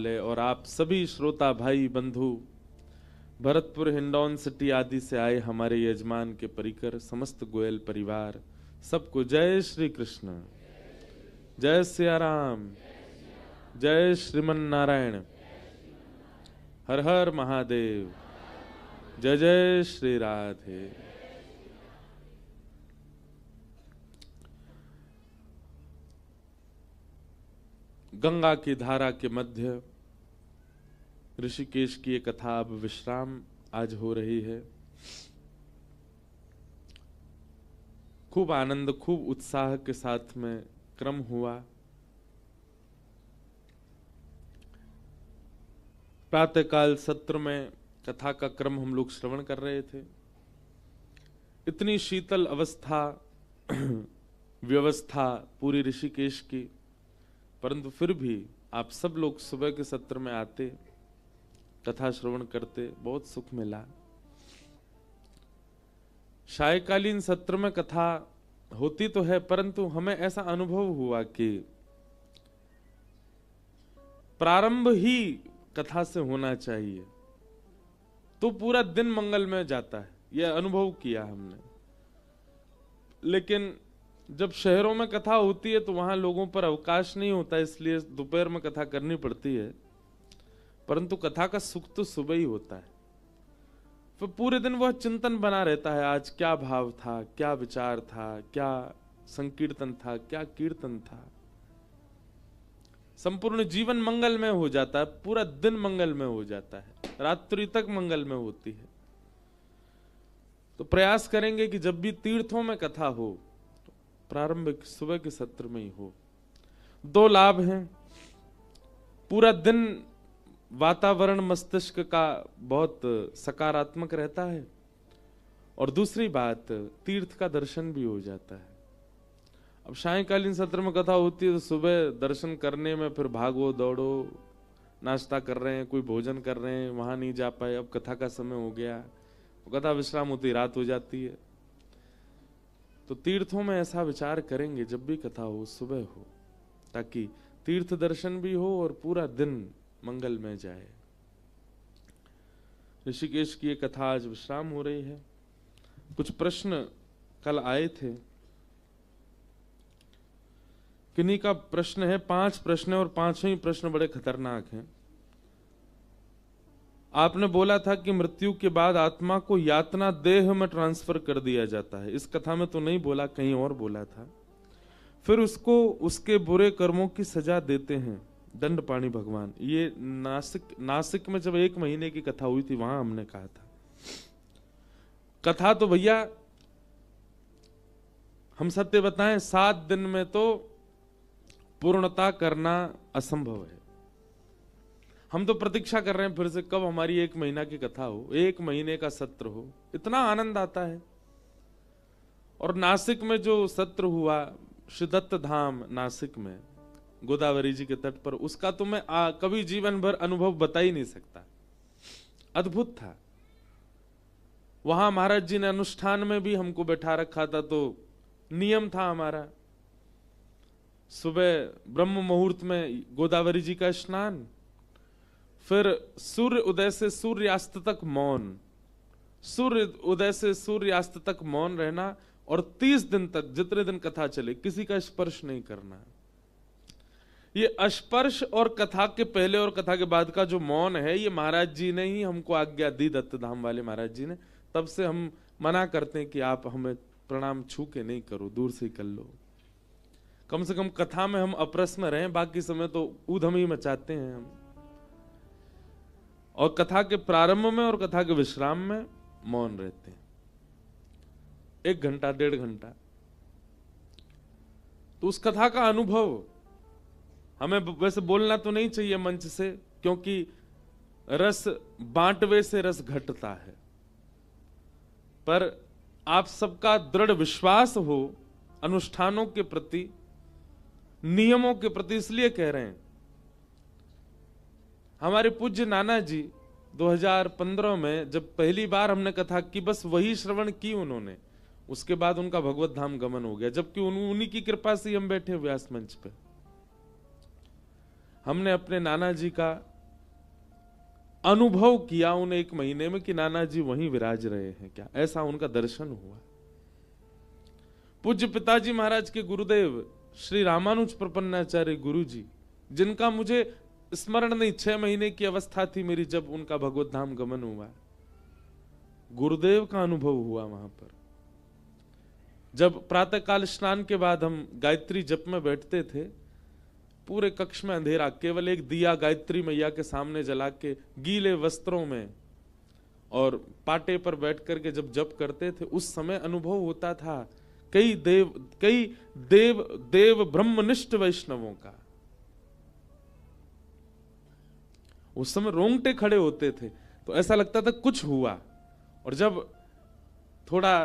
वाले और आप सभी श्रोता भाई बंधु, भरतपुर, हिंडौन सिटी आदि से आए हमारे यजमान के परिकर समस्त गोयल परिवार, सबको जय श्री कृष्ण, जय सिया राम, जय श्रीमन नारायण, हर हर महादेव, जय जय श्री राधे। गंगा की धारा के मध्य ऋषिकेश की एक कथा अब विश्राम आज हो रही है। खूब आनंद, खूब उत्साह के साथ में क्रम हुआ। प्रातःकाल सत्र में कथा का क्रम हम लोग श्रवण कर रहे थे। इतनी शीतल अवस्था व्यवस्था पूरी ऋषिकेश की, परंतु फिर भी आप सब लोग सुबह के सत्र में आते, कथा श्रवण करते, बहुत सुख मिला। सायकालीन सत्र में कथा होती तो है, परंतु हमें ऐसा अनुभव हुआ कि प्रारंभ ही कथा से होना चाहिए तो पूरा दिन मंगल में जाता है, यह अनुभव किया हमने। लेकिन जब शहरों में कथा होती है तो वहां लोगों पर अवकाश नहीं होता, इसलिए दोपहर में कथा करनी पड़ती है, परंतु कथा का सुख तो सुबह ही होता है। फिर पूरे दिन वह चिंतन बना रहता है, आज क्या भाव था, क्या विचार था, क्या संकीर्तन था, क्या कीर्तन था। संपूर्ण जीवन मंगल में हो जाता है, पूरा दिन मंगल में हो जाता है, रात्रि तक मंगल में होती है। तो प्रयास करेंगे कि जब भी तीर्थों में कथा हो तो प्रारंभिक सुबह के सत्र में ही हो। दो लाभ हैं, पूरा दिन वातावरण मस्तिष्क का बहुत सकारात्मक रहता है, और दूसरी बात तीर्थ का दर्शन भी हो जाता है। अब सायंकालीन सत्र में कथा होती है तो सुबह दर्शन करने में फिर भागो दौड़ो, नाश्ता कर रहे हैं, कोई भोजन कर रहे हैं, वहां नहीं जा पाए, अब कथा का समय हो गया, कथा विश्राम होती, रात हो जाती है। तो तीर्थों में ऐसा विचार करेंगे जब भी कथा हो सुबह हो, ताकि तीर्थ दर्शन भी हो और पूरा दिन मंगल में जाए। ऋषिकेश की एक कथा आज विश्राम हो रही है। कुछ प्रश्न कल आए थे, किन्हीं का प्रश्न है, 5 प्रश्न है और 5 ही प्रश्न बड़े खतरनाक हैं। आपने बोला था कि मृत्यु के बाद आत्मा को यातना देह में ट्रांसफर कर दिया जाता है। इस कथा में तो नहीं बोला, कहीं और बोला था। फिर उसको उसके बुरे कर्मों की सजा देते हैं दंडपाणी भगवान। ये नासिक में जब 1 महीने की कथा हुई थी वहां हमने कहा था। कथा तो भैया हम सत्य बताएं, 7 दिन में तो पूर्णता करना असंभव है। हम तो प्रतीक्षा कर रहे हैं फिर से कब हमारी 1 महीना की कथा हो, 1 महीने का सत्र हो, इतना आनंद आता है। और नासिक में जो सत्र हुआ, श्रीदत्त धाम नासिक में गोदावरी जी के तट पर, उसका तो मैं कभी जीवन भर अनुभव बता ही नहीं सकता। अद्भुत था। वहां महाराज जी ने अनुष्ठान में भी हमको बैठा रखा था, तो नियम था हमारा, सुबह ब्रह्म मुहूर्त में गोदावरी जी का स्नान, फिर सूर्य उदय से सूर्यास्त तक मौन, सूर्य उदय से सूर्यास्त तक मौन रहना, और 30 दिन तक जितने दिन कथा चले किसी का स्पर्श नहीं करना। ये स्पर्श और कथा के पहले और कथा के बाद का जो मौन है, ये महाराज जी ने ही हमको आज्ञा दी, दत्त धाम वाले महाराज जी ने। तब से हम मना करते हैं कि आप हमें प्रणाम छू के नहीं करो, दूर से ही कर लो। कम से कम कथा में हम अपरस में रहें, बाकी समय तो ऊधम ही मचाते हैं हम। और कथा के प्रारंभ में और कथा के विश्राम में मौन रहते हैं, 1 घंटा 1.5 घंटा। तो उस कथा का अनुभव हमें वैसे बोलना तो नहीं चाहिए मंच से, क्योंकि रस बांटवे से रस घटता है, पर आप सबका दृढ़ विश्वास हो अनुष्ठानों के प्रति, नियमों के प्रति, इसलिए कह रहे हैं। हमारे पूज्य नाना जी 2015 में जब पहली बार हमने कथा की, बस वही श्रवण की उन्होंने, उसके बाद उनका भगवत धाम गमन हो गया, जबकि उन्हीं की कृपा से हम बैठे व्यास मंच पे। हमने अपने नाना जी का अनुभव किया उन 1 महीने में कि नाना जी वहीं विराज रहे हैं क्या, ऐसा उनका दर्शन हुआ। पूज्य पिताजी महाराज के गुरुदेव श्री रामानुज प्रपन्नाचार्य गुरु जी, जिनका मुझे स्मरण नहीं, 6 महीने की अवस्था थी मेरी जब उनका भगवत धाम गमन हुआ, गुरुदेव का अनुभव हुआ वहां पर। जब प्रातःकाल स्नान के बाद हम गायत्री जप में बैठते थे, पूरे कक्ष में अंधेरा, केवल एक दिया गायत्री मैया के सामने जला के गीले वस्त्रों में और पाटे पर बैठ करके जब जप करते थे, उस समय अनुभव होता था कई देव ब्रह्मनिष्ठ वैष्णवों का। उस समय रोंगटे खड़े होते थे, तो ऐसा लगता था कुछ हुआ। और जब थोड़ा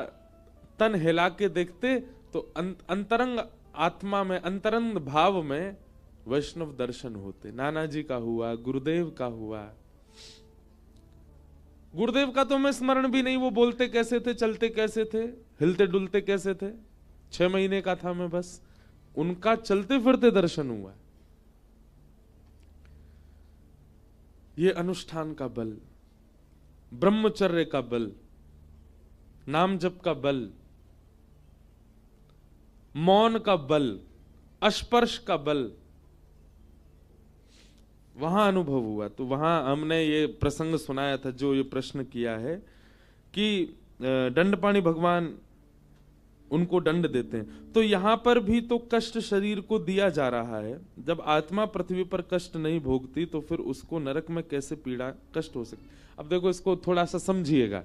तन हिला के देखते तो अंतरंग आत्मा में, अंतरंग भाव में वैष्णव दर्शन होते। नाना जी का हुआ, गुरुदेव का हुआ। गुरुदेव का तो हमें स्मरण भी नहीं, वो बोलते कैसे थे, चलते कैसे थे, हिलते डुलते कैसे थे। 6 महीने का था मैं, बस उनका चलते फिरते दर्शन हुआ। ये अनुष्ठान का बल, ब्रह्मचर्य का बल, नाम जप का बल, मौन का बल, स्पर्श का बल, वहां अनुभव हुआ। तो वहां हमने ये प्रसंग सुनाया था, जो ये प्रश्न किया है कि दंडपाणि भगवान उनको दंड देते हैं, तो यहां पर भी तो कष्ट शरीर को दिया जा रहा है। जब आत्मा पृथ्वी पर कष्ट नहीं भोगती तो फिर उसको नरक में कैसे पीड़ा कष्ट हो सकती। अब देखो, इसको थोड़ा सा समझिएगा।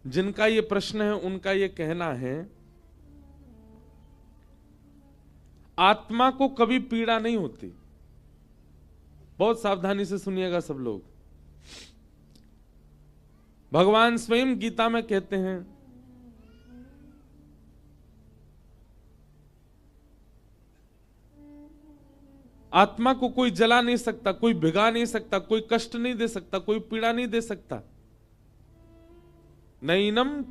जिनका ये प्रश्न है उनका ये कहना है आत्मा को कभी पीड़ा नहीं होती। बहुत सावधानी से सुनिएगा सब लोग। भगवान स्वयं गीता में कहते हैं आत्मा को कोई जला नहीं सकता, कोई भिगा नहीं सकता, कोई कष्ट नहीं दे सकता, कोई पीड़ा नहीं दे सकता। नैनम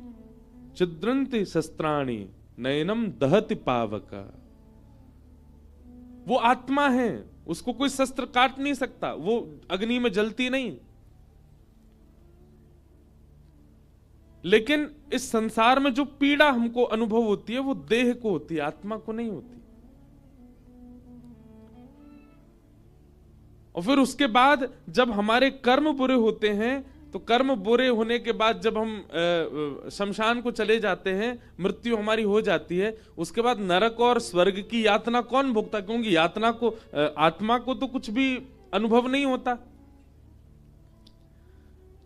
छिद्रन्ति शस्त्राणि नैनम दहति पावक। वो आत्मा है, उसको कोई शस्त्र काट नहीं सकता, वो अग्नि में जलती नहीं। लेकिन इस संसार में जो पीड़ा हमको अनुभव होती है वो देह को होती है, आत्मा को नहीं होती। और फिर उसके बाद जब हमारे कर्म बुरे होते हैं, तो कर्म बुरे होने के बाद जब हम शमशान को चले जाते हैं, मृत्यु हमारी हो जाती है, उसके बाद नरक और स्वर्ग की यातना कौन भोगता? क्योंकि यातना को, आत्मा को तो कुछ भी अनुभव नहीं होता।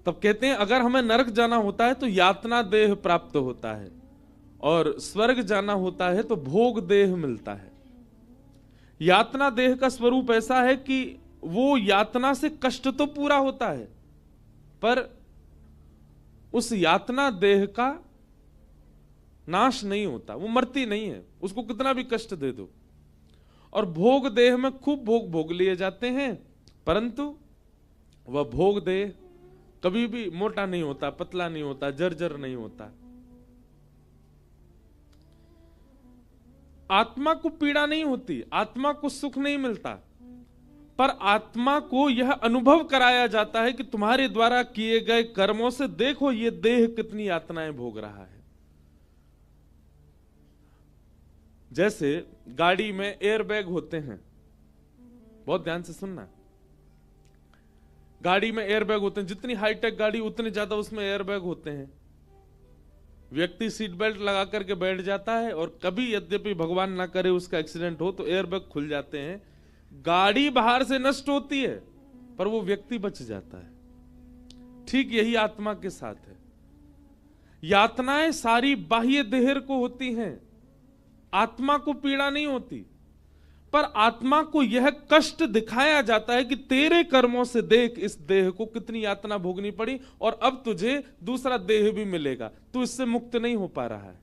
तब कहते हैं अगर हमें नरक जाना होता है तो यातना देह प्राप्त होता है, और स्वर्ग जाना होता है तो भोग देह मिलता है। यातना देह का स्वरूप ऐसा है कि वो यातना से कष्ट तो पूरा होता है, पर उस यातना देह का नाश नहीं होता, वो मरती नहीं है, उसको कितना भी कष्ट दे दो। और भोग देह में खूब भोग भोग लिए जाते हैं, परंतु वह भोग देह कभी भी मोटा नहीं होता, पतला नहीं होता, जर्जर नहीं होता। आत्मा को पीड़ा नहीं होती, आत्मा को सुख नहीं मिलता, पर आत्मा को यह अनुभव कराया जाता है कि तुम्हारे द्वारा किए गए कर्मों से देखो ये देह कितनी यातनाएं भोग रहा है। जैसे गाड़ी में एयरबैग होते हैं, बहुत ध्यान से सुनना, गाड़ी में एयरबैग होते हैं, जितनी हाईटेक गाड़ी उतने ज्यादा उसमें एयरबैग होते हैं। व्यक्ति सीट बेल्ट लगा करके बैठ जाता है, और कभी यद्यपि भगवान ना करे उसका एक्सीडेंट हो तो एयरबैग खुल जाते हैं, गाड़ी बाहर से नष्ट होती है पर वो व्यक्ति बच जाता है। ठीक यही आत्मा के साथ है। यातनाएं सारी बाह्य देह को होती हैं, आत्मा को पीड़ा नहीं होती, पर आत्मा को यह कष्ट दिखाया जाता है कि तेरे कर्मों से देख इस देह को कितनी यातना भोगनी पड़ी, और अब तुझे दूसरा देह भी मिलेगा, तू इससे मुक्त नहीं हो पा रहा है।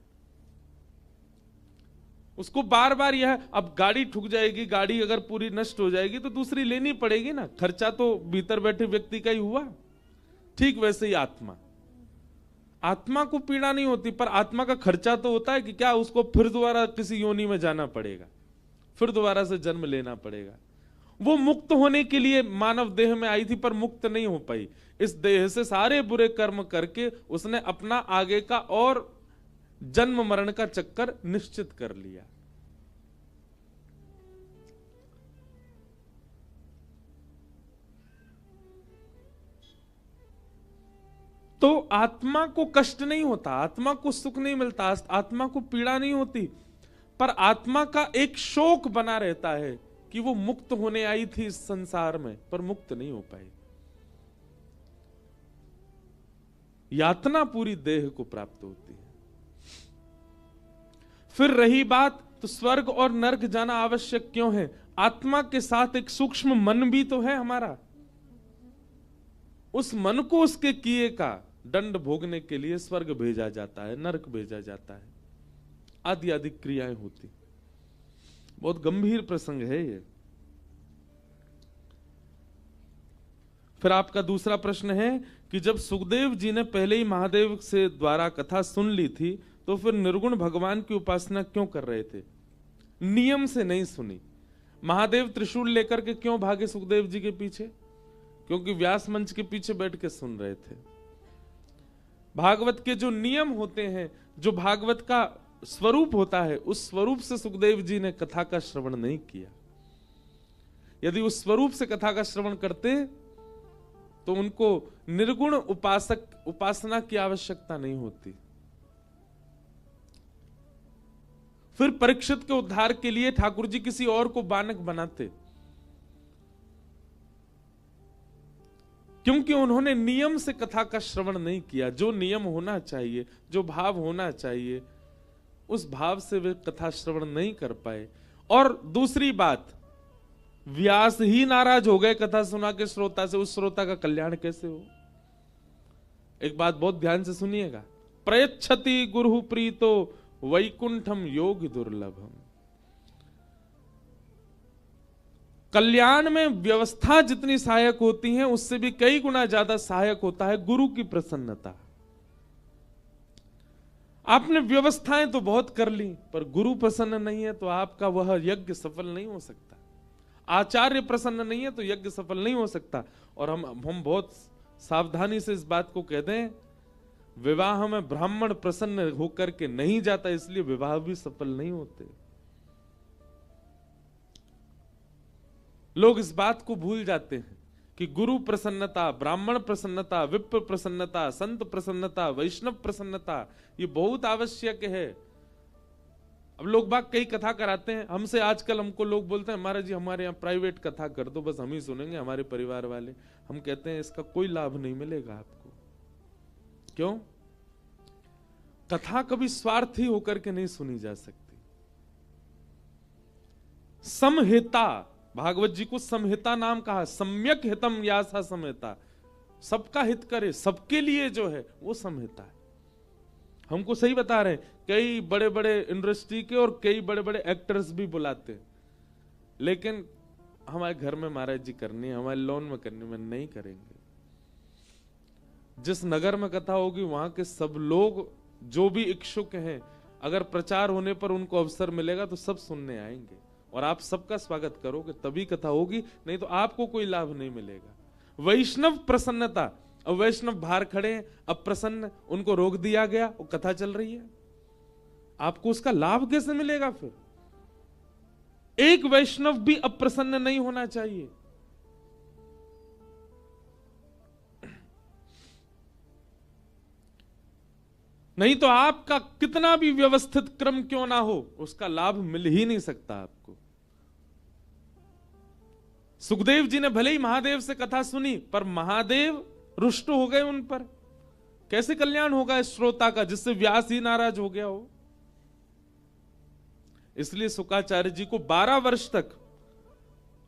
उसको बार बार यह, अब गाड़ी ठुक जाएगी, गाड़ी अगर पूरी नष्ट हो जाएगी तो दूसरी लेनी पड़ेगी ना, खर्चा तो भीतर बैठे व्यक्ति का ही हुआ। ठीक वैसे ही आत्मा को पीड़ा नहीं होती, पर आत्मा का खर्चा तो होता है कि क्या उसको फिर दोबारा किसी योनि में जाना पड़ेगा, फिर दोबारा से जन्म लेना पड़ेगा। वो मुक्त होने के लिए मानव देह में आई थी, पर मुक्त नहीं हो पाई। इस देह से सारे बुरे कर्म करके उसने अपना आगे का और जन्म मरण का चक्कर निश्चित कर लिया। तो आत्मा को कष्ट नहीं होता, आत्मा को सुख नहीं मिलता, आत्मा को पीड़ा नहीं होती, पर आत्मा का एक शोक बना रहता है कि वो मुक्त होने आई थी इस संसार में, पर मुक्त नहीं हो पाई। यातना पूरी देह को प्राप्त होती है। फिर रही बात, तो स्वर्ग और नरक जाना आवश्यक क्यों है? आत्मा के साथ एक सूक्ष्म मन भी तो है हमारा। उस मन को उसके किए का दंड भोगने के लिए स्वर्ग भेजा जाता है, नरक भेजा जाता है, आदि आदि क्रियाएं होती। बहुत गंभीर प्रसंग है ये। फिर आपका दूसरा प्रश्न है कि जब सुखदेव जी ने पहले ही महादेव से द्वारा कथा सुन ली थी, तो फिर निर्गुण भगवान की उपासना क्यों कर रहे थे? नियम से नहीं सुनी। महादेव त्रिशूल लेकर के क्यों भागे सुखदेव जी के पीछे? क्योंकि व्यास मंच के पीछे बैठ के सुन रहे थे। भागवत के जो नियम होते हैं, जो भागवत का स्वरूप होता है, उस स्वरूप से सुखदेव जी ने कथा का श्रवण नहीं किया। यदि उस स्वरूप से कथा का श्रवण करते तो उनको निर्गुण उपासना की आवश्यकता नहीं होती। फिर परीक्षित के उद्धार के लिए ठाकुर जी किसी और को बानक बनाते, क्योंकि उन्होंने नियम से कथा का श्रवण नहीं किया। जो नियम होना चाहिए, जो भाव होना चाहिए, उस भाव से वे कथा श्रवण नहीं कर पाए। और दूसरी बात, व्यास ही नाराज हो गए कथा सुना के श्रोता से, उस श्रोता का कल्याण कैसे हो? एक बात बहुत ध्यान से सुनिएगा, प्रयच्छति गुरु प्रीतो वैकुंठम योग दुर्लभम। कल्याण में व्यवस्था जितनी सहायक होती है, उससे भी कई गुना ज्यादा सहायक होता है गुरु की प्रसन्नता। आपने व्यवस्थाएं तो बहुत कर ली, पर गुरु प्रसन्न नहीं है तो आपका वह यज्ञ सफल नहीं हो सकता। आचार्य प्रसन्न नहीं है तो यज्ञ सफल नहीं हो सकता। और हम बहुत सावधानी से इस बात को कहते हैं, विवाह में ब्राह्मण प्रसन्न होकर के नहीं जाता, इसलिए विवाह भी सफल नहीं होते। लोग इस बात को भूल जाते हैं कि गुरु प्रसन्नता, ब्राह्मण प्रसन्नता, विप्र प्रसन्नता, संत प्रसन्नता, वैष्णव प्रसन्नता, ये बहुत आवश्यक है। अब लोग बाग कई कथा कराते हैं हमसे, आजकल हमको लोग बोलते हैं महाराज जी हमारे यहाँ प्राइवेट कथा कर दो, बस हम ही सुनेंगे, हमारे परिवार वाले। हम कहते हैं इसका कोई लाभ नहीं मिलेगा आपको। क्यों? कथा कभी स्वार्थी होकर के नहीं सुनी जा सकती। समहिता, भागवत जी को समहिता नाम कहा, सम्यक हितम यासा समहिता, सबका हित करे, सबके लिए जो है वो समहिता है। हमको सही बता रहे हैं, कई बड़े बड़े इंडस्ट्री के और कई बड़े बड़े एक्टर्स भी बुलाते हैं, लेकिन हमारे घर में महाराज जी करनी है, हमारे लॉन में करनी, में नहीं करेंगे। जिस नगर में कथा होगी वहां के सब लोग जो भी इच्छुक हैं, अगर प्रचार होने पर उनको अवसर मिलेगा तो सब सुनने आएंगे और आप सबका स्वागत करोगे, तभी कथा होगी, नहीं तो आपको कोई लाभ नहीं मिलेगा। वैष्णव प्रसन्नता, अब वैष्णव बाहर खड़े हैं, अब प्रसन्न, उनको रोक दिया गया, वो कथा चल रही है, आपको उसका लाभ कैसे मिलेगा? फिर एक वैष्णव भी अप्रसन्न नहीं होना चाहिए। नहीं तो आपका कितना भी व्यवस्थित क्रम क्यों ना हो, उसका लाभ मिल ही नहीं सकता आपको। सुखदेव जी ने भले ही महादेव से कथा सुनी, पर महादेव रुष्ट हो गए उन पर। कैसे कल्याण होगा इस श्रोता का जिससे व्यास ही नाराज हो गया हो? इसलिए शुकाचार्य जी को 12 वर्ष तक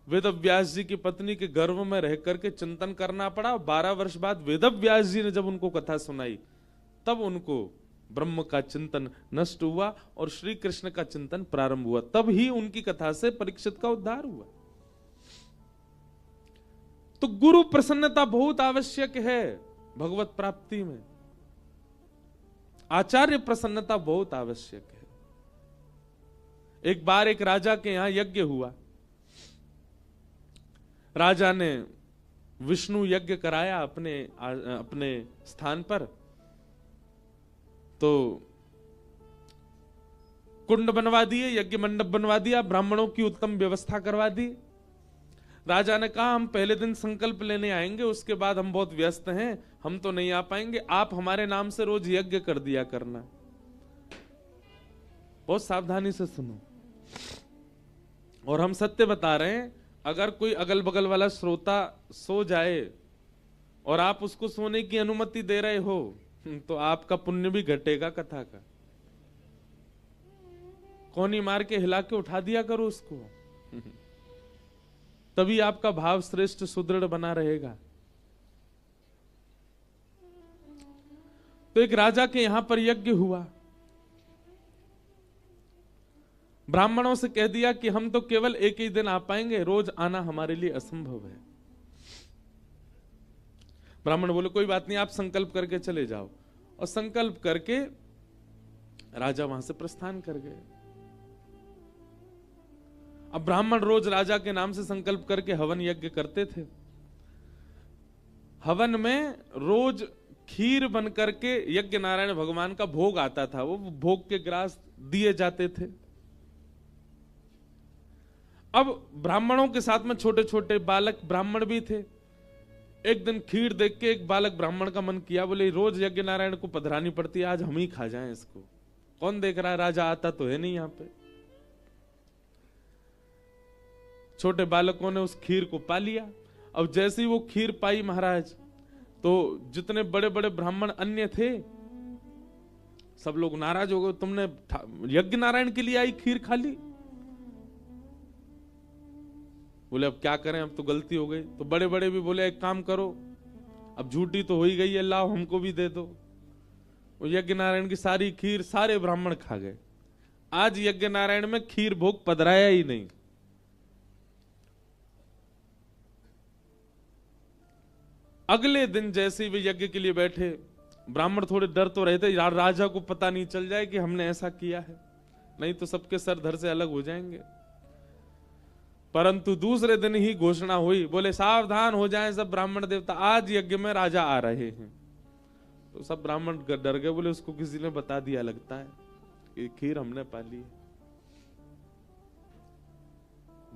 वेदव्यास जी की पत्नी के गर्भ में रह करके चिंतन करना पड़ा। 12 वर्ष बाद वेदव्यास जी ने जब उनको कथा सुनाई, तब उनको ब्रह्म का चिंतन नष्ट हुआ और श्री कृष्ण का चिंतन प्रारंभ हुआ। तब ही उनकी कथा से परीक्षित का उद्धार हुआ। तो गुरु प्रसन्नता बहुत आवश्यक है भगवत प्राप्ति में। आचार्य प्रसन्नता बहुत आवश्यक है। एक बार एक राजा के यहां यज्ञ हुआ, राजा ने विष्णु यज्ञ कराया अपने स्थान पर, तो कुंड बनवा दिए, यज्ञ मंडप बनवा दिया, ब्राह्मणों की उत्तम व्यवस्था करवा दी। राजा ने कहा हम पहले दिन संकल्प लेने आएंगे, उसके बाद हम बहुत व्यस्त हैं, हम तो नहीं आ पाएंगे, आप हमारे नाम से रोज यज्ञ कर दिया करना। बहुत सावधानी से सुनो, और हम सत्य बता रहे हैं। अगर कोई अगल बगल वाला श्रोता सो जाए और आप उसको सोने की अनुमति दे रहे हो, तो आपका पुण्य भी घटेगा कथा का। कोनी मार के हिला के उठा दिया करो उसको, तभी आपका भाव श्रेष्ठ सुदृढ़ बना रहेगा। तो एक राजा के यहां पर यज्ञ हुआ, ब्राह्मणों से कह दिया कि हम तो केवल एक ही दिन आ पाएंगे, रोज आना हमारे लिए असंभव है। ब्राह्मण बोले कोई बात नहीं, आप संकल्प करके चले जाओ, और संकल्प करके राजा वहां से प्रस्थान कर गए। अब ब्राह्मण रोज राजा के नाम से संकल्प करके हवन यज्ञ करते थे। हवन में रोज खीर बन करके यज्ञ नारायण भगवान का भोग आता था, वो भोग के ग्रास दिए जाते थे। अब ब्राह्मणों के साथ में छोटे छोटे बालक ब्राह्मण भी थे। एक दिन खीर देख के एक बालक ब्राह्मण का मन किया, बोले रोज यज्ञ नारायण को पधरानी पड़ती है, आज हम ही खा जाएं इसको, कौन देख रहा है, राजा आता तो है नहीं यहां पे। छोटे बालकों ने उस खीर को पा लिया। अब जैसे ही वो खीर पाई महाराज, तो जितने बड़े बड़े ब्राह्मण अन्य थे सब लोग नाराज हो गए, तुमने यज्ञ नारायण के लिए आई खीर खा ली। बोले अब क्या करें, अब तो गलती हो गई। तो बड़े बड़े भी बोले एक काम करो, अब झूठी तो हो ही गई है, लाओ हमको भी दे दो। वो यज्ञ नारायण की सारी खीर सारे ब्राह्मण खा गए। आज यज्ञ नारायण में खीर भोग पधराया ही नहीं। अगले दिन जैसे ही वे यज्ञ के लिए बैठे, ब्राह्मण थोड़े डर तो रहे थे, यार राजा को पता नहीं चल जाए कि हमने ऐसा किया है, नहीं तो सबके सर धर से अलग हो जाएंगे। परंतु दूसरे दिन ही घोषणा हुई, बोले सावधान हो जाएं सब ब्राह्मण देवता, आज यज्ञ में राजा आ रहे हैं। तो सब ब्राह्मण डर गए, बोले उसको किसी ने बता दिया लगता है कि खीर हमने पा ली है।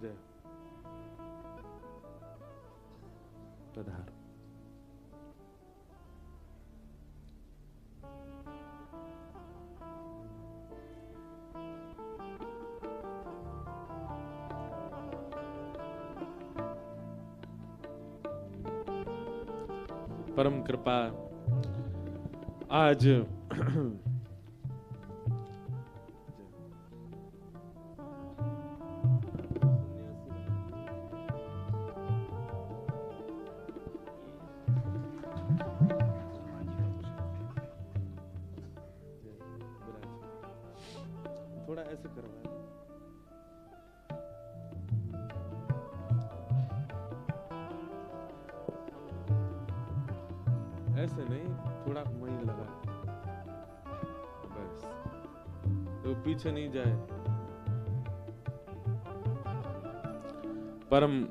जय पधार। परम कृपा आज थोड़ा ऐसे करवा, ऐसे नहीं, थोड़ा वहीं लगा बस, तो पीछे नहीं जाए। परम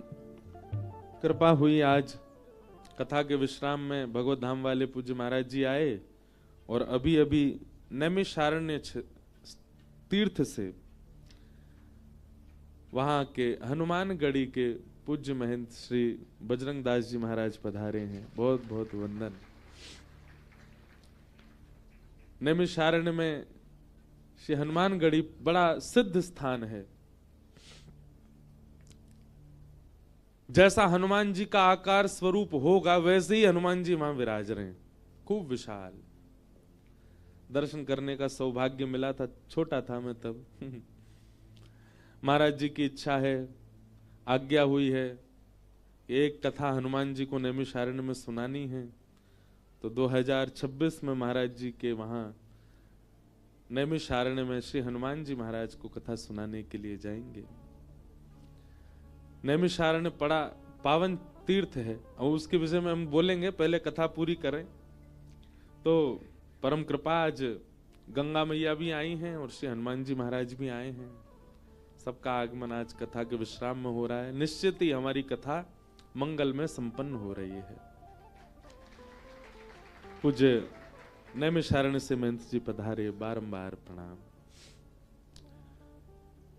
कृपा हुई, आज कथा के विश्राम में भगवत धाम वाले पूज्य महाराज जी आए, और अभी अभी नैमिषारण्य तीर्थ से वहां के हनुमानगढ़ी के पूज्य महंत श्री बजरंग दास जी महाराज पधारे हैं। बहुत बहुत वंदन। नैमिषारण्य में श्री हनुमानगढ़ी बड़ा सिद्ध स्थान है। जैसा हनुमान जी का आकार स्वरूप होगा वैसे ही हनुमान जी वहां विराज रहे हैं, खूब विशाल। दर्शन करने का सौभाग्य मिला था, छोटा था मैं तब। महाराज जी की इच्छा है, आज्ञा हुई है, एक कथा हनुमान जी को नैमिषारण्य में सुनानी है। तो 2026 में महाराज जी के वहां नैमिषारण्य में श्री हनुमान जी महाराज को कथा सुनाने के लिए जाएंगे। नैमिषारण्य बड़ा पावन तीर्थ है, और उसके विषय में हम बोलेंगे, पहले कथा पूरी करें। तो परम कृपा आज गंगा मैया भी आई हैं और श्री हनुमान जी महाराज भी आए हैं। सबका आगमन आज कथा के विश्राम में हो रहा है। निश्चित ही हमारी कथा मंगल में संपन्न हो रही है। पूज्य नैमिषारण्य से महंत जी पधारे, बारंबार प्रणाम।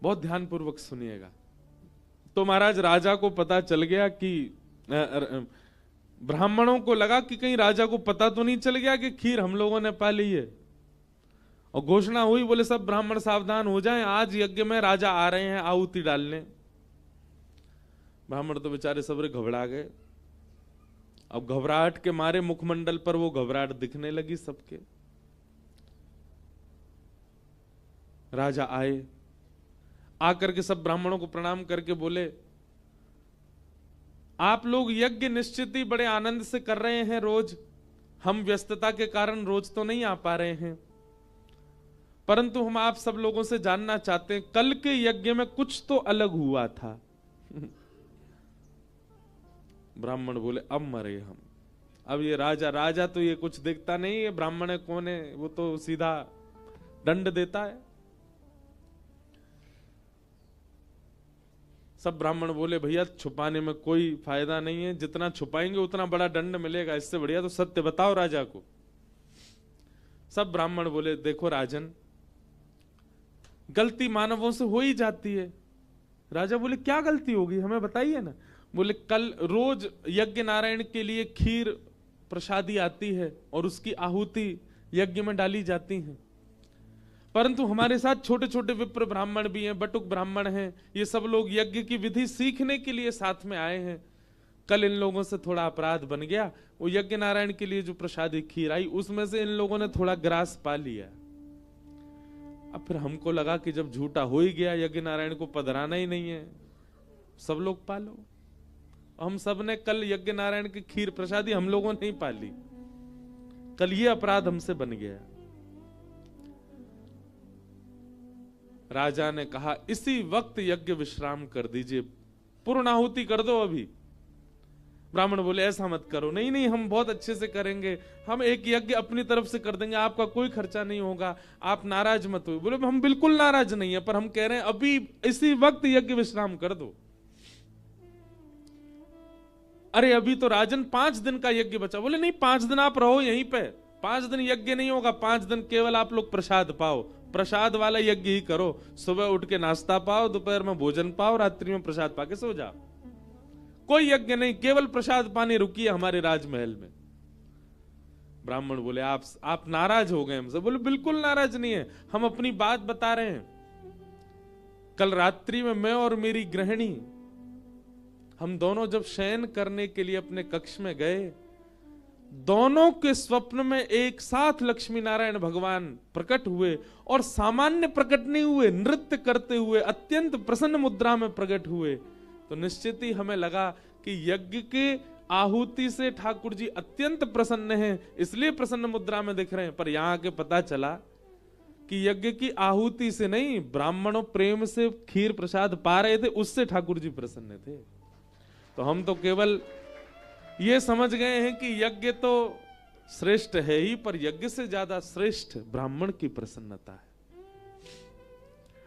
बहुत ध्यान पूर्वक सुनिएगा। तो महाराज राजा को पता चल गया कि ब्राह्मणों को लगा कि कहीं राजा को पता तो नहीं चल गया कि खीर हम लोगों ने पा ली है, और घोषणा हुई, बोले सब ब्राह्मण सावधान हो जाएं, आज यज्ञ में राजा आ रहे हैं आहुति डालने। ब्राह्मण तो बेचारे सबरे घबरा गए। अब घबराहट के मारे मुखमंडल पर वो घबराहट दिखने लगी सबके। राजा आए, आकर के सब ब्राह्मणों को प्रणाम करके बोले, आप लोग यज्ञ निश्चित ही बड़े आनंद से कर रहे हैं रोज, हम व्यस्तता के कारण रोज तो नहीं आ पा रहे हैं, परंतु हम आप सब लोगों से जानना चाहते हैं, कल के यज्ञ में कुछ तो अलग हुआ था। ब्राह्मण बोले, अब मरे हम। अब ये राजा तो ये कुछ देखता नहीं है, ब्राह्मण है कौन है, वो तो सीधा दंड देता है। सब ब्राह्मण बोले, भैया छुपाने में कोई फायदा नहीं है, जितना छुपाएंगे उतना बड़ा दंड मिलेगा, इससे बढ़िया तो सत्य बताओ राजा को। सब ब्राह्मण बोले, देखो राजन, गलती मानवों से हो ही जाती है। राजा बोले, क्या गलती होगी, हमें बताइए ना। बोले, कल रोज यज्ञ नारायण के लिए खीर प्रसादी आती है और उसकी आहुति यज्ञ में डाली जाती है, परंतु हमारे साथ छोटे छोटे विप्र ब्राह्मण भी हैं, बटुक ब्राह्मण हैं, ये सब लोग यज्ञ की विधि सीखने के लिए साथ में आए हैं। कल इन लोगों से थोड़ा अपराध बन गया, वो यज्ञ नारायण के लिए जो प्रसादी खीर आई उसमें से इन लोगों ने थोड़ा ग्रास पा लिया। अब फिर हमको लगा कि जब झूठा हो ही गया, यज्ञ नारायण को पधराना ही नहीं है, सब लोग पालो। हम सब ने कल यज्ञ नारायण की खीर प्रसादी हम लोगों ने ही पाली, कल ये अपराध हमसे बन गया। राजा ने कहा, इसी वक्त यज्ञ विश्राम कर दीजिए, पूर्णाहुति कर दो अभी। ब्राह्मण बोले, ऐसा मत करो। नहीं नहीं, हम बहुत अच्छे से करेंगे, हम एक यज्ञ अपनी तरफ से कर देंगे, आपका कोई खर्चा नहीं होगा, आप नाराज मत हो। बोले, हम बिल्कुल नाराज नहीं है, पर हम कह रहे हैं अभी इसी वक्त यज्ञ विश्राम कर दो। अरे अभी तो राजन 5 दिन का यज्ञ बचा। बोले, नहीं 5 दिन आप रहो यहीं पे, 5 दिन यज्ञ नहीं होगा, 5 दिन केवल आप लोग प्रसाद पाओ, प्रसाद वाला यज्ञ ही करो। सुबह उठ के नाश्ता पाओ, दोपहर में भोजन पाओ, रात्रि में प्रसाद पाके सो जाओ। कोई यज्ञ नहीं, केवल प्रसाद पाने रुकी है हमारे राजमहल में। ब्राह्मण बोले, आप नाराज हो गए हमसे। बोले, बिल्कुल नाराज नहीं है, हम अपनी बात बता रहे हैं। कल रात्रि में मैं और मेरी गृहिणी, हम दोनों जब शयन करने के लिए अपने कक्ष में गए, दोनों के स्वप्न में एक साथ लक्ष्मी नारायण भगवान प्रकट हुए, और सामान्य प्रकट नहीं हुए, नृत्य करते हुए अत्यंत प्रसन्न मुद्रा में प्रकट हुए। तो निश्चित ही हमें लगा कि यज्ञ के आहुति से ठाकुर जी अत्यंत प्रसन्न हैं, इसलिए प्रसन्न मुद्रा में दिख रहे हैं। पर यहां के पता चला कि यज्ञ की आहुति से नहीं, ब्राह्मणों प्रेम से खीर प्रसाद पा रहे थे, उससे ठाकुर जी प्रसन्न थे। तो हम तो केवल ये समझ गए हैं कि यज्ञ तो श्रेष्ठ है ही, पर यज्ञ से ज्यादा श्रेष्ठ ब्राह्मण की प्रसन्नता है।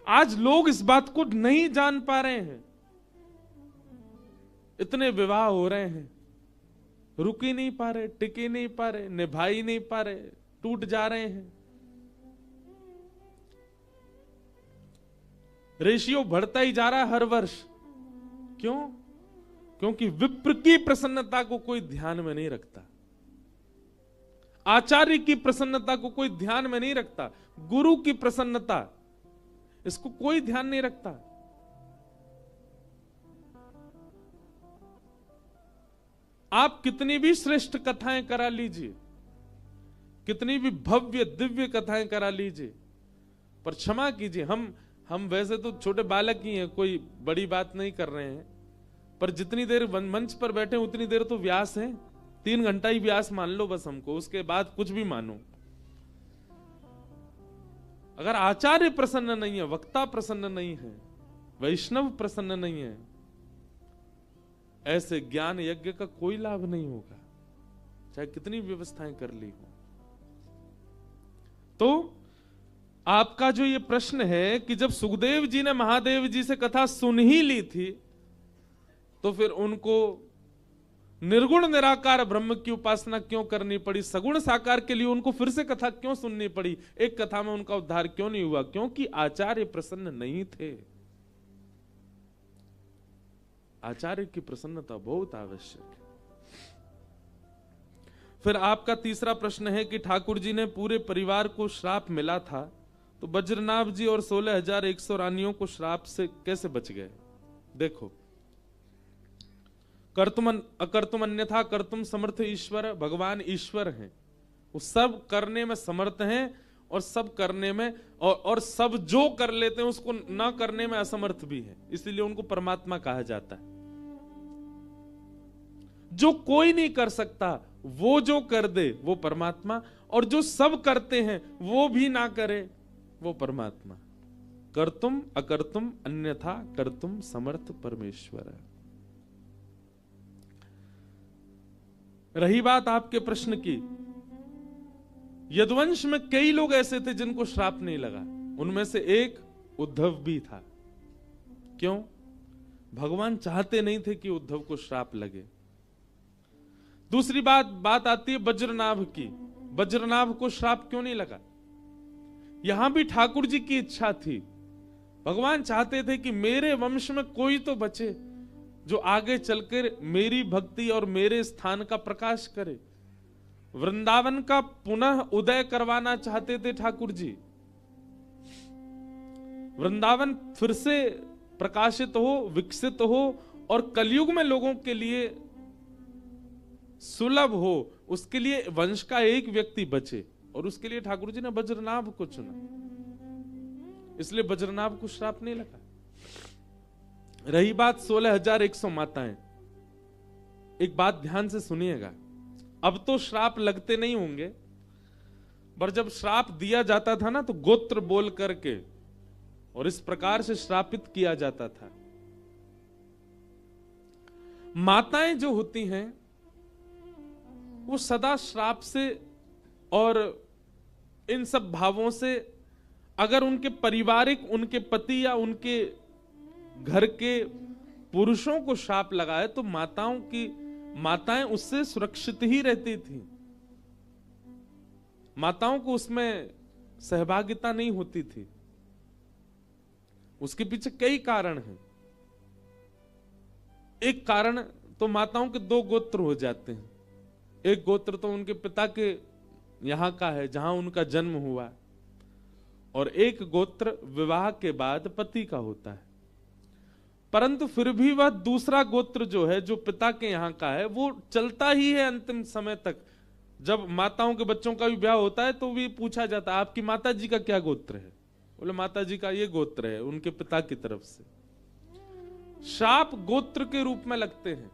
आज लोग इस बात को नहीं जान पा रहे हैं। इतने विवाह हो रहे हैं, रुक ही नहीं पा रहे, टिक ही नहीं पा रहे, निभा ही नहीं पा रहे, टूट जा रहे हैं। रेशियो बढ़ता ही जा रहा है हर वर्ष। क्यों? क्योंकि विप्र की प्रसन्नता को कोई ध्यान में नहीं रखता, आचार्य की प्रसन्नता को कोई ध्यान में नहीं रखता, गुरु की प्रसन्नता, इसको कोई ध्यान नहीं रखता। आप कितनी भी श्रेष्ठ कथाएं करा लीजिए, कितनी भी भव्य दिव्य कथाएं करा लीजिए, पर क्षमा कीजिए, हम वैसे तो छोटे बालक ही हैं, कोई बड़ी बात नहीं कर रहे हैं, पर जितनी देर मंच पर बैठे उतनी देर तो व्यास है। 3 घंटा ही व्यास मान लो बस हमको, उसके बाद कुछ भी मानो। अगर आचार्य प्रसन्न नहीं है, वक्ता प्रसन्न नहीं है, वैष्णव प्रसन्न नहीं है, ऐसे ज्ञान यज्ञ का कोई लाभ नहीं होगा, चाहे कितनी व्यवस्थाएं कर ली हो। तो आपका जो ये प्रश्न है कि जब सुखदेव जी ने महादेव जी से कथा सुन ही ली थी, तो फिर उनको निर्गुण निराकार ब्रह्म की उपासना क्यों करनी पड़ी, सगुण साकार के लिए उनको फिर से कथा क्यों सुननी पड़ी, एक कथा में उनका उद्धार क्यों नहीं हुआ? क्योंकि आचार्य प्रसन्न नहीं थे। आचार्य की प्रसन्नता बहुत आवश्यक है। फिर आपका तीसरा प्रश्न है कि ठाकुर जी ने पूरे परिवार को श्राप मिला था, तो बज्रनाभ जी और 16,100 रानियों को श्राप से कैसे बच गए? देखो, कर्तुम अकर्तुम अन्यथा कर्तुम समर्थ ईश्वर, भगवान ईश्वर हैं, वो सब करने में समर्थ हैं और सब करने में और सब जो कर लेते हैं उसको ना करने में असमर्थ भी है, इसलिए उनको परमात्मा कहा जाता है। जो कोई नहीं कर सकता वो जो कर दे वो परमात्मा, और जो सब करते हैं वो भी ना करे वो परमात्मा। कर्तुम अकर्तुम अन्यथा कर्तुम समर्थ परमेश्वर है। रही बात आपके प्रश्न की, यदुवंश में कई लोग ऐसे थे जिनको श्राप नहीं लगा, उनमें से एक उद्धव भी था। क्यों? भगवान चाहते नहीं थे कि उद्धव को श्राप लगे। दूसरी बात आती है बज्रनाभ की। बज्रनाभ को श्राप क्यों नहीं लगा? यहां भी ठाकुर जी की इच्छा थी। भगवान चाहते थे कि मेरे वंश में कोई तो बचे जो आगे चलकर मेरी भक्ति और मेरे स्थान का प्रकाश करे। वृंदावन का पुनः उदय करवाना चाहते थे ठाकुर जी। वृंदावन फिर से प्रकाशित हो, विकसित हो और कलयुग में लोगों के लिए सुलभ हो, उसके लिए वंश का एक व्यक्ति बचे, और उसके लिए ठाकुर जी ने बज्रनाभ को चुना। इसलिए बज्रनाभ को श्राप नहीं लगा। रही बात 16,100 माताएं, एक बात ध्यान से सुनिएगा। अब तो श्राप लगते नहीं होंगे, पर जब श्राप दिया जाता था ना तो गोत्र बोल करके और इस प्रकार से श्रापित किया जाता था। माताएं जो होती हैं वो सदा श्राप से और इन सब भावों से, अगर उनके पारिवारिक, उनके पति या उनके घर के पुरुषों को श्राप लगाए तो माताएं उससे सुरक्षित ही रहती थी। माताओं को उसमें सहभागिता नहीं होती थी। उसके पीछे कई कारण हैं। एक कारण तो माताओं के दो गोत्र हो जाते हैं। एक गोत्र तो उनके पिता के यहां का है जहां उनका जन्म हुआ, और एक गोत्र विवाह के बाद पति का होता है। परंतु फिर भी वह दूसरा गोत्र जो है, जो पिता के यहां का है, वो चलता ही है अंतिम समय तक। जब माताओं के बच्चों का भी ब्याह होता है तो भी पूछा जाता है आपकी माता जी का क्या गोत्र है? बोले माता जी का ये गोत्र है, उनके पिता की तरफ से। श्राप गोत्र के रूप में लगते हैं।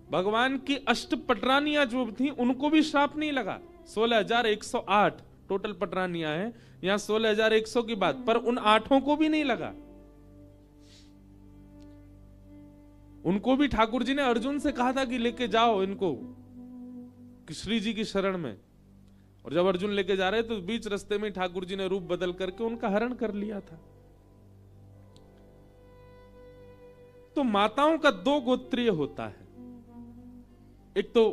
भगवान की अष्ट पटरानियां जो थी उनको भी श्राप नहीं लगा। 16,108 टोटल पटरानियां हैं, यहां 16,100 की बात, पर उन 8 को भी नहीं लगा। उनको भी ठाकुर जी ने अर्जुन से कहा था कि लेके जाओ इनको श्री जी की शरण में, और जब अर्जुन लेके जा रहे तो बीच रास्ते में ठाकुर जी ने रूप बदल करके उनका हरण कर लिया था। तो माताओं का दो गोत्रीय होता है, एक तो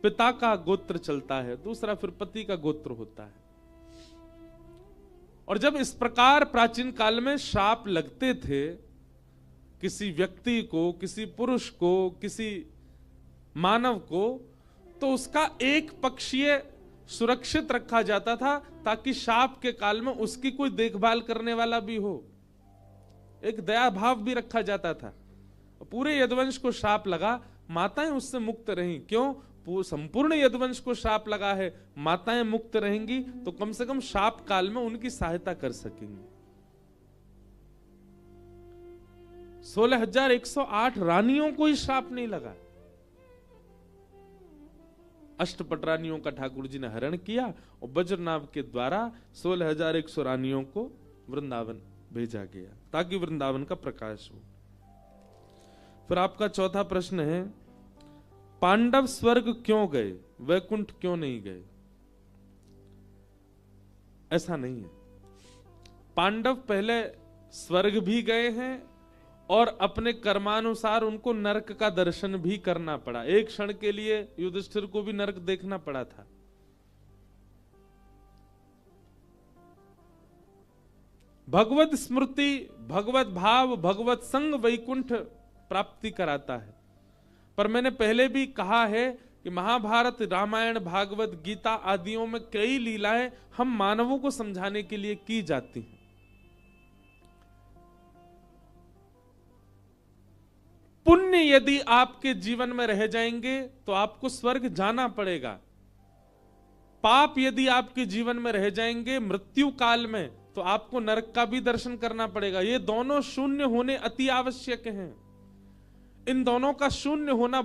पिता का गोत्र चलता है, दूसरा फिर पति का गोत्र होता है। और जब इस प्रकार प्राचीन काल में श्राप लगते थे किसी व्यक्ति को, किसी पुरुष को, किसी मानव को, तो उसका एक पक्षीय सुरक्षित रखा जाता था ताकि शाप के काल में उसकी कोई देखभाल करने वाला भी हो। एक दया भाव भी रखा जाता था। पूरे यदुवंश को श्राप लगा, माताएं उससे मुक्त रहीं। क्यों? संपूर्ण यदुवंश को श्राप लगा है, माताएं मुक्त रहेंगी तो कम से कम शाप काल में उनकी सहायता कर सकेंगी। 16,108 रानियों को ही श्राप नहीं लगा। अष्टपट रानियों का ठाकुर जी ने हरण किया और बज्रनाभ के द्वारा 16,100 रानियों को वृंदावन भेजा गया ताकि वृंदावन का प्रकाश हो। फिर आपका चौथा प्रश्न है, पांडव स्वर्ग क्यों गए, वैकुंठ क्यों नहीं गए? ऐसा नहीं है। पांडव पहले स्वर्ग भी गए हैं और अपने कर्मानुसार उनको नरक का दर्शन भी करना पड़ा। एक क्षण के लिए युधिष्ठिर को भी नरक देखना पड़ा था। भगवत स्मृति, भगवत भाव, भगवत संग वैकुंठ प्राप्ति कराता है। पर मैंने पहले भी कहा है कि महाभारत, रामायण, भागवत गीता आदियों में कई लीलाएं हम मानवों को समझाने के लिए की जाती हैं। पुण्य यदि आपके जीवन में रह जाएंगे तो आपको स्वर्ग जाना पड़ेगा। पाप यदि आपके जीवन में रह जाएंगे मृत्यु काल में तो आपको नरक का भी दर्शन करना पड़ेगा। ये दोनों शून्य होने अति आवश्यक हैं। इन दोनों का शून्य होना